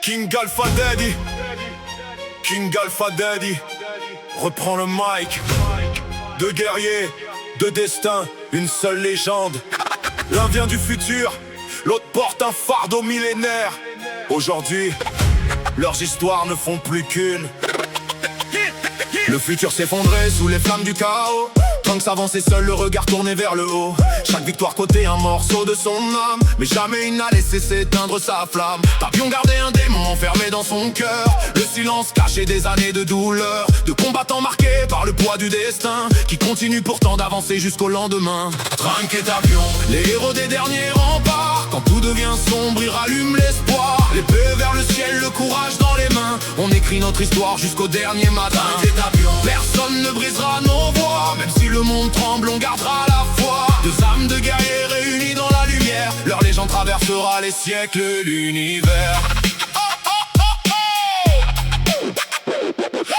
King Alpha Daddy, King Alpha Daddy reprend le mic. Deux guerriers, deux destins, une seule légende. L'un vient du futur, l'autre porte un fardeau millénaire. Aujourd'hui, leurs histoires ne font plus qu'une. Le futur s'effondrait sous les flammes du chaos. Trunks s'avançait seul, le regard tourné vers le haut. Chaque victoire cotait un morceau de son âme, mais jamais il n'a laissé s'éteindre sa flamme. Tapion gardait un démon enfermé dans son cœur. Le silence cachait des années de douleur, de combattants marqués par le poids du destin, qui continue pourtant d'avancer jusqu'au lendemain. Trunks et Tapion, les héros des derniers remparts. Quand tout devient sombre, ils rallument l'espoir. L'épée vers le ciel, le courage dans les mains. On écrit notre histoire jusqu'au dernier matin. Trunks et Tapion, personne ne brisera nos voix. Même si le monde tremble, on gardera la foi. Deux âmes de guerriers réunies dans la lumière. Leur légende traversera les siècles et l'univers.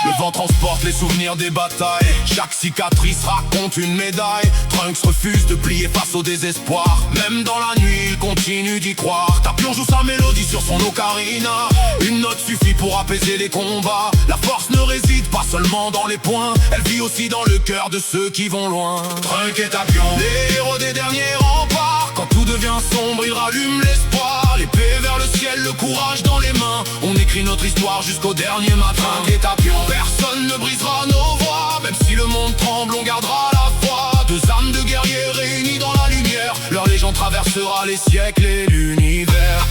Le vent transporte les souvenirs des batailles. Chaque cicatrice raconte une médaille. Trunks refuse de plier face au désespoir. Même dans la nuit, il continue d'y croire. Tapion joue sa mélodie sur son ocarina. Une note suffit pour apaiser les combats. La force ne réside pas seulement dans les poings, elle vit aussi dans le cœur de ceux qui vont loin. Trunks et Tapion, les héros des derniers remparts. Quand tout devient sombre, ils rallument l'espoir. L'épée vers le ciel, le courage dans les mains. On écrit notre histoire jusqu'au dernier matin. Trunks et Tapion, personne ne brisera nos voix. Même si le monde tremble, on gardera la foi. Deux âmes de guerriers réunies dans la lumière. Leur légende traversera les siècles et l'univers.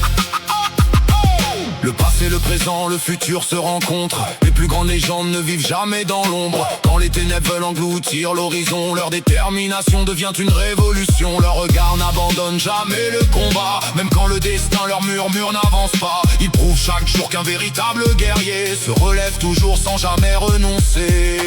Le passé, le présent, le futur se rencontrent. Les plus grandes légendes ne vivent jamais dans l'ombre. Quand les ténèbres veulent engloutir l'horizon, leur détermination devient une révolution. Leur regard n'abandonne jamais le combat. Même quand le destin leur murmure n'avance pas, ils prouvent chaque jour qu'un véritable guerrier se relève toujours sans jamais renoncer.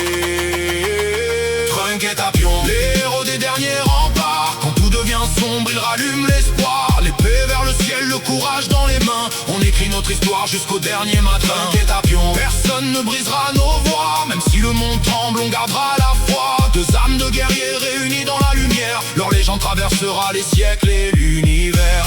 Trunks et Tapion, les héros des derniers remparts. Quand tout devient sombre, ils rallument l'espoir. L'épée vers le ciel, le courage dans les mains. On écrit notre histoire jusqu'au dernier matin. Trunks et Tapion, personne ne brisera nos voix. Même si le monde tremble, on gardera la foi. Deux âmes de guerriers réunies dans la lumière. Leur légende traversera les siècles et l'univers.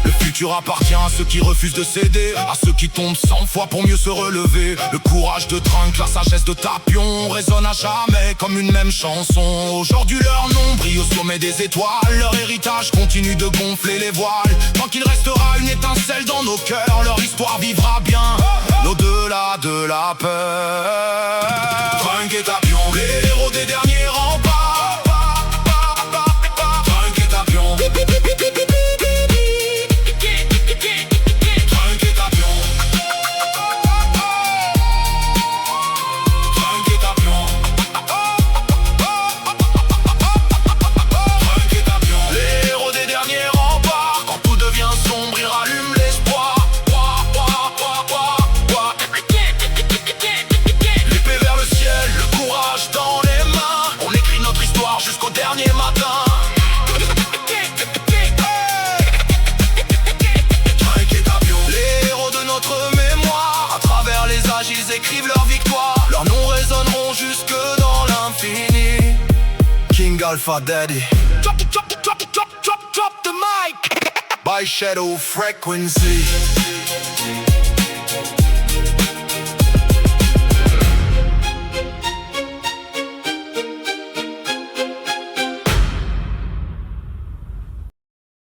Le futur appartient à ceux qui refusent de céder, à ceux qui tombent 100 fois pour mieux se relever. Le courage de Trunks, la sagesse de Tapion résonne à jamais comme une même chanson. Aujourd'hui leur nom brille au sommet des étoiles. Leur héritage continue de gonfler les voiles. Tant qu'il restera une étincelle dans nos cœurs, leur histoire vivra bien au-delà de la peur. Trunks et Tapion, les héros des derniers remparts. Trunks et Tapion, jusqu'au dernier matin. Trunks et Tapion, les héros de notre mémoire. À travers les âges, ils écrivent leur victoire. Leurs noms résonneront jusque dans l'infini. King Alpha Daddy, drop the mic by Shadow Frequency.